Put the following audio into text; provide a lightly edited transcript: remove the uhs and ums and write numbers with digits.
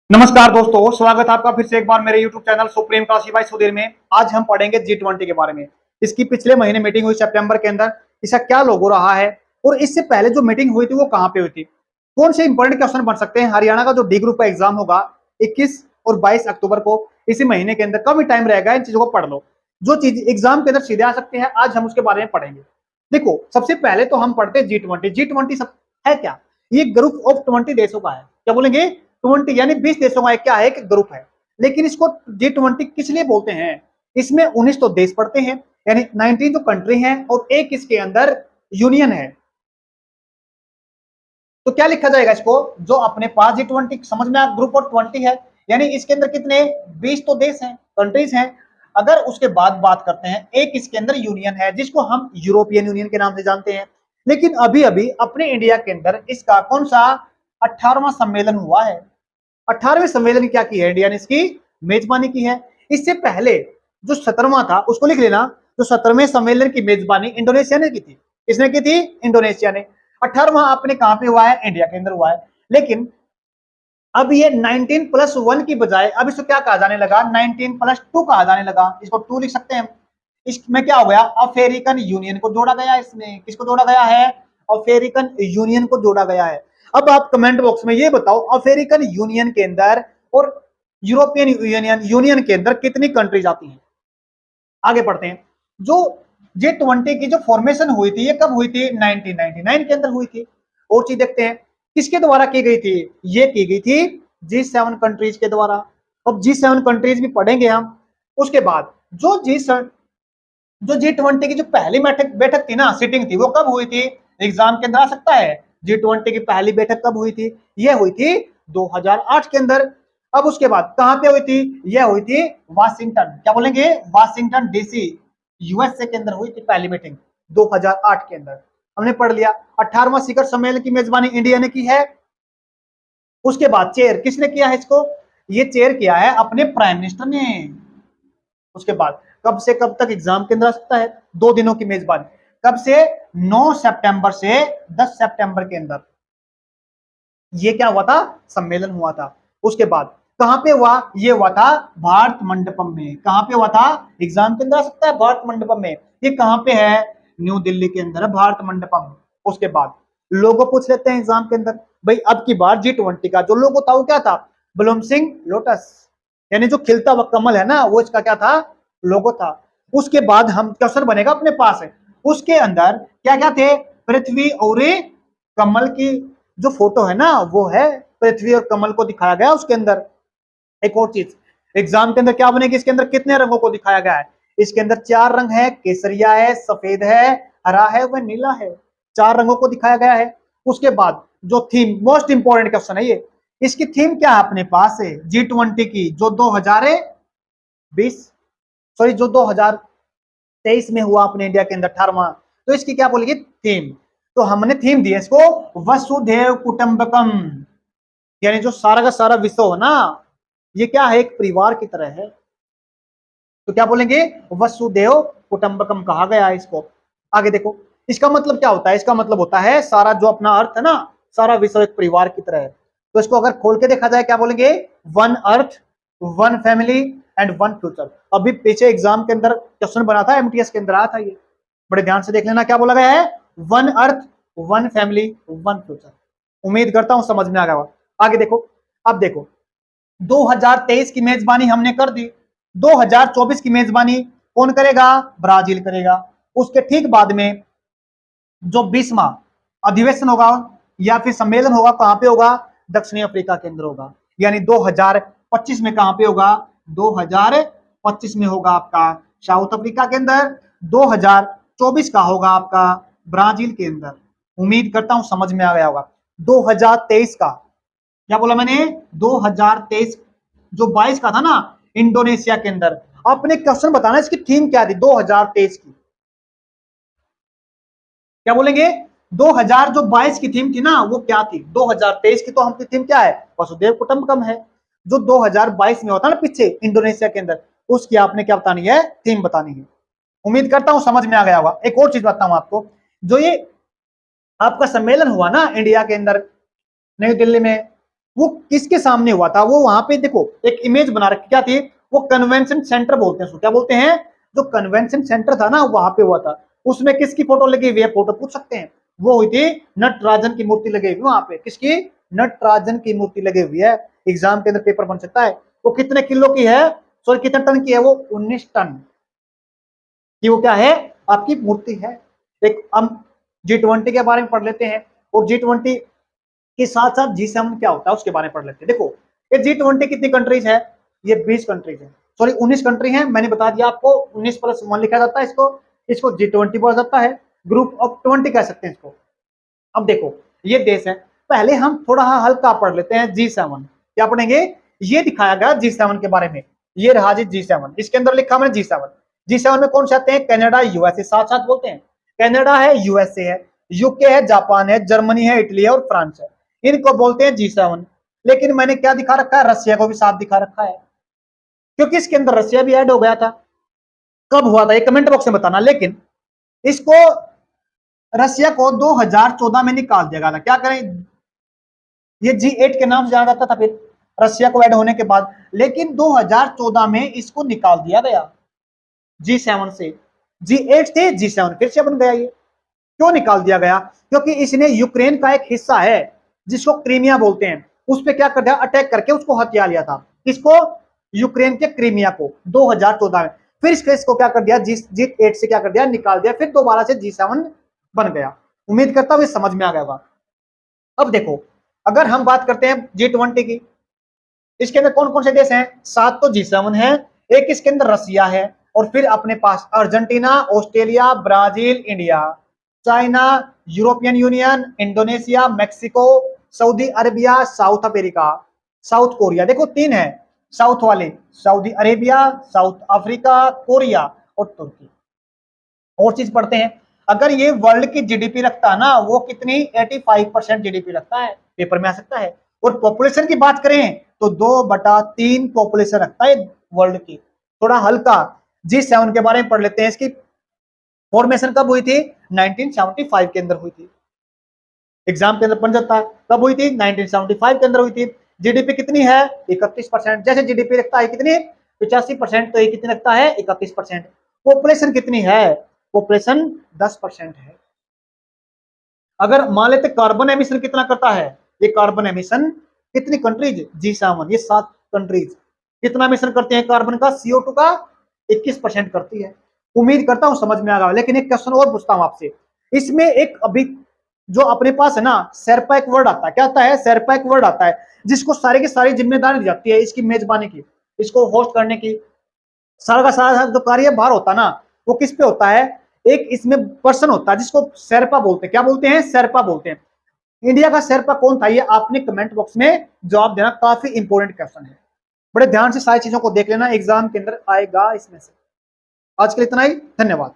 नमस्कार दोस्तों, स्वागत है आपका फिर से एक बार मेरे YouTube चैनल सुप्रीम काशी भाई सुधीर में। आज हम पढ़ेंगे G20 के बारे में। इसकी पिछले महीने मीटिंग हुई सितंबर के अंदर, इसका क्या लोगो रहा है और इससे पहले जो मीटिंग हुई थी वो कहां पे हुई थी। कौन से इंपॉर्टेंट क्वेश्चन बन सकते हैं। हरियाणा का जो डी ग्रुप का एग्जाम होगा 21 और 22 अक्टूबर को, इसी महीने के अंदर कम ही टाइम रहेगा, इन चीजों को पढ़ लो। जो चीज एग्जाम के अंदर सीधे आ सकते हैं, आज हम उसके बारे में पढ़ेंगे। देखो, सबसे पहले तो हम पढ़ते हैं G20। G20 सब है क्या? ये ग्रुप ऑफ 20 देशों का है। क्या बोलेंगे? 20 यानी 20 देशों का क्या है, एक ग्रुप है। लेकिन इसको G20 किस लिए बोलते हैं? इसमें 19 तो देश पड़ते हैं, यानी 19 जो कंट्री हैं और एक इसके अंदर यूनियन है। तो क्या लिखा जाएगा इसको? जो अपने पास G20 समझ में आ, ग्रुप ऑफ 20 है, यानी इसके अंदर कितने 20 तो देश हैं, कंट्रीज हैं। अगर उसके बाद बात करते हैं, एक इसके अंदर यूनियन है जिसको हम यूरोपियन यूनियन के नाम से जानते हैं। लेकिन अभी अभी अपने इंडिया के अंदर इसका कौन सा 18वां सम्मेलन हुआ है। 18वें सम्मेलन की क्या की है इंडिया ने? इसकी मेजबानी की है। इससे पहले जो 17वां था उसको लिख लेना। जो 17वें सम्मेलन की मेजबानी इंडोनेशिया ने की थी। किसने की थी? इंडोनेशिया ने। 18वां अपने कहां पे हुआ है? इंडिया के अंदर हुआ है। लेकिन अब ये 19+1 की बजाय अब इसको क्या कहा जाने लगा? 19+2 कहा जाने लगा। इसको 2 लिख सकते हैं। इसमें क्या हो गया? अफ्रीकन यूनियन को जोड़ा गया। इसमें किसको जोड़ा गया है? अफ्रीकन यूनियन को जोड़ा गया है। अब आप कमेंट बॉक्स में ये बताओ, अफ्रीकन यूनियन के अंदर और यूरोपियन यूनियन के अंदर कितनी कंट्रीज आती हैं? आगे पढ़ते हैं। जो G20 की जो फॉर्मेशन हुई थी, ये कब हुई थी? 1999 के अंदर हुई थी। और चीज देखते हैं, किसके द्वारा की गई थी? ये की गई थी G7 कंट्रीज के द्वारा। अब G7 कंट्रीज भी पढ़ेंगे हम। उसके बाद जो G20 की जो पहली बैठक थी ना, सिटिंग थी, वो कब हुई थी? एग्जाम के अंदर आ सकता है। G20 की पहली बैठक कब हुई थी? यह हुई थी 2008 के अंदर। अब उसके बाद कहां पे हुई थी? यह हुई थी वाशिंगटन, क्या बोलेंगे? वाशिंगटन डीसी, यूएसए के अंदर हुई थी पहली मीटिंग 2008 के अंदर। हमने पढ़ लिया। 18वां शिखर सम्मेलन की मेजबानी इंडिया ने की है। उसके बाद चेयर किसने किया है इसको? ये चेयर किया है अपने प्राइम मिनिस्टर ने। उसके बाद कब से कब तक एग्जाम के अंदर आ सकता है? 2 दिनों की मेजबानी। कब से? 9 सितंबर से 10 सितंबर के अंदर ये क्या हुआ था? सम्मेलन हुआ था। उसके बाद कहां पे हुआ? ये हुआ था भारत मंडपम में। कहां पे हुआ था? एग्जाम के अंदर आ सकता है, भारत मंडपम में। ये कहां पे है? न्यू दिल्ली के अंदर है भारत मंडपम। उसके बाद लोगो पूछ लेते हैं एग्जाम के अंदर। भाई अब की बार G20 का जो लोगो था वो क्या था? ब्लूमसिंग लोटस, यानी जो खिलता हुआ कमल है ना, वो इसका क्या था? लोगो था। उसके बाद हम क्वेश्चन बनेगा अपने पास है, उसके अंदर क्या क्या थे? पृथ्वी और कमल की जो फोटो है ना, वो है पृथ्वी और कमल को दिखाया गया उसके अंदर। एक और चीज, एग्जाम के अंदर क्या बनेगी? इसके अंदर कितने रंगों को दिखाया गया है? इसके अंदर 4 रंग है, केसरिया है, सफेद है, हरा है, वह नीला है। 4 रंगों को दिखाया गया है। उसके बाद जो थीम, मोस्ट इंपॉर्टेंट क्वेश्चन है ये, इसकी थीम क्या है अपने पास है G20 की? जो 2020 सॉरी जो 2023 में हुआ अपने इंडिया के अंदर 18वां, तो इसकी क्या बोलेगी? थीम। तो हमने थीम दी है इसको वसुधैव कुटुंबकम, यानी जो सारा का सारा विश्व हो ना, ये क्या है? एक परिवार की तरह है। तो क्या बोलेंगे? वसुधैव कुटुंबकम कहा गया है इसको। आगे देखो, इसका मतलब क्या होता है? इसका मतलब होता है सारा जो अपना अर्थ है ना, सारा विश्व एक परिवार की तरह है। तो इसको अगर खोल के देखा जाए, क्या बोलेंगे? One earth, one family and one future. अभी पीछे एग्जाम के अंदर क्वेश्चन बना था, एमटीएस के अंदर आया था ये, बड़े ध्यान से देख लेना। क्या बोला गया है? One earth, one family, one future. उम्मीद करता हूं समझ में आ गया। आगे देखो, अब देखो 2023 की मेजबानी हमने कर दी, 2024 की मेजबानी कौन करेगा? ब्राजील करेगा। उसके ठीक बाद में जो 20वां अधिवेशन होगा या फिर सम्मेलन होगा, कहां पे होगा? दक्षिणी अफ्रीका के अंदर होगा। यानी 2025 में कहां पे होगा? 2025 में होगा आपका साउथ अफ्रीका के अंदर। 2024 का होगा आपका ब्राजील के अंदर। उम्मीद करता हूं समझ में आ गया होगा। 2023 का क्या बोला मैंने? 2023 जो 22 का था ना, इंडोनेशिया के अंदर। आपने क्वेश्चन बताना इसकी थीम क्या थी 2023 की। क्या बोलेंगे? 2000 जो 22 की थीम थी ना, वो क्या थी? 2023 की तो हमकी थीम क्या है? वसुधैव कुटुंबकम है। जो 2022 में होता है ना पीछे इंडोनेशिया के अंदर, उसकी आपने क्या बतानी है? थीम बतानी है। उम्मीद करता हूं समझ में आ गया होगा। एक और चीज बताता हूं आपको, जो ये आपका सम्मेलन हुआ ना इंडिया के अंदर, नई दिल्ली में, वो किसके सामने हुआ था? वो वहां पे देखो एक इमेज बना रखी, क्या थी वो? कन्वेंशन सेंटर बोलते हैं उसको, क्या बोलते हैं? जो कन्वेंशन सेंटर था ना वहां पे हुआ था। उसमें किसकी फोटो लगी हुई है? फोटो पूछ सकते हैं। वो हुई थी नटराजन की मूर्ति लगी हुई वहां पे। किसकी? नटराजन की मूर्ति लगी हुई है। एग्जाम के अंदर पेपर बन सकता है। वो कितने किलो की है? सॉरी कितने टन की है? वो 19 टन कि वो क्या है? आपकी मूर्ति है। एक हम G20 के बारे में पढ़ लेते हैं, और G20 के साथ साथ G7 क्या होता है उसके बारे में पढ़ लेते हैं। देखो ये G20 कितनी कंट्रीज है? ये 20 कंट्रीज है, सॉरी 19 कंट्री है। मैंने बता दिया आपको 19+1 लिखा जाता है इसको। इसको G20 बोला जाता है, ग्रुप ऑफ 20 कह सकते हैं इसको। अब देखो ये देश है। पहले हम थोड़ा हल्का पढ़ लेते हैं G7। क्या पढ़ेंगे? ये दिखाया गया G7 के बारे में। ये रहा जी G7, इसके अंदर लिखा मैंने G7। G7 में कौन से आते हैं? कनाडा, यूएसए, साथ साथ बोलते हैं। कनाडा है, यूएसए है, यूके है, जापान है, जर्मनी है, इटली है और फ्रांस है। इनको बोलते हैं G7। लेकिन मैंने क्या दिखा रखा है? रसिया को भी साथ दिखा रखा है, क्योंकि इसके अंदर रसिया भी ऐड हो गया था। कब हुआ था ये कमेंट बॉक्स में बताना। लेकिन इसको रसिया को 2014 में निकाल दिया गया था। क्या करें? ये G8 के नाम से जाना जाता था फिर रसिया को ऐड होने के बाद। लेकिन 2014 में इसको निकाल दिया गया G7 से। G8 थे, G7 फिर से बन गया। ये क्यों निकाल दिया गया? क्योंकि इसने यूक्रेन का एक हिस्सा है जिसको क्रीमिया बोलते हैं, उस पर क्या कर दिया? अटैक करके उसको हत्या लिया था। किसको? यूक्रेन के क्रीमिया को 2014 में। फिर इसको क्या कर दिया? G8 से क्या कर दिया? निकाल दिया। फिर दोबारा से G7 बन गया। उम्मीद करता हूं समझ में आ गया होगा। अब देखो अगर हम बात करते हैं G20 की, इसके अंदर कौन कौन से देश हैं? 7 तो G7 है, एक इसके अंदर रसिया है, और फिर अपने पास Argentina, Australia, Brazil, India, China, European Union, Indonesia, Mexico, Saudi Arabia, South Africa, South Korea. देखो 3 है साउथ वाले, Saudi Arabia, South Africa, Korea और तुर्की। और चीज पढ़ते हैं, अगर ये वर्ल्ड की जीडीपी रखता है ना, वो कितनी? 85% जीडीपी रखता है, पेपर में आ सकता है। और पॉपुलेशन की बात करें तो 2/3 पॉपुलेशन रखता है वर्ल्ड की। थोड़ा हल्का G7 के बारे में पढ़ लेते हैं। इसकी फॉर्मेशन कब हुई थी? 1975 के अंदर हुई थी। एग्जाम के अंदर बन जाता है। कब हुई थी? 1975 के अंदर हुई थी। जीडीपी कितनी है? 31%। जैसे जीडीपी रखता है कितनी? 85%, तो ये कितनी रखता है? 31%। पॉपुलेशन कितनी है? पॉपुलेशन 10% है। अगर मान लेते कार्बन एमिशन कितना करता है? ये कार्बन एमिशन कितनी कंट्रीज? G7 ये 7 कंट्रीज कितना एमिशन करते हैं कार्बन का? CO2 का 21% करती है। उम्मीद करता हूं समझ में आ गया। लेकिन एक क्वेश्चन और पूछता हूं आपसे, इसमें एक अभी जो अपने पास है ना, शेरपा एक वर्ड आता है। क्या आता है? शेरपा एक वर्ड आता है जिसको सारी की सारी जिम्मेदारी दी जाती है इसकी मेजबानी की, इसको होस्ट करने की। सारा का सारा जो कार्य बाहर होता है ना, वो किस पे होता है? एक इसमें पर्सन होता है जिसको शेरपा बोलते हैं। क्या बोलते हैं? शेरपा बोलते हैं। इंडिया का शेरपा कौन था? ये आपने कमेंट बॉक्स में जवाब देना, काफी इंपॉर्टेंट क्वेश्चन है। बड़े ध्यान से सारी चीजों को देख लेना, एग्जाम के अंदर आएगा इसमें से। आज के लिए इतना ही, धन्यवाद।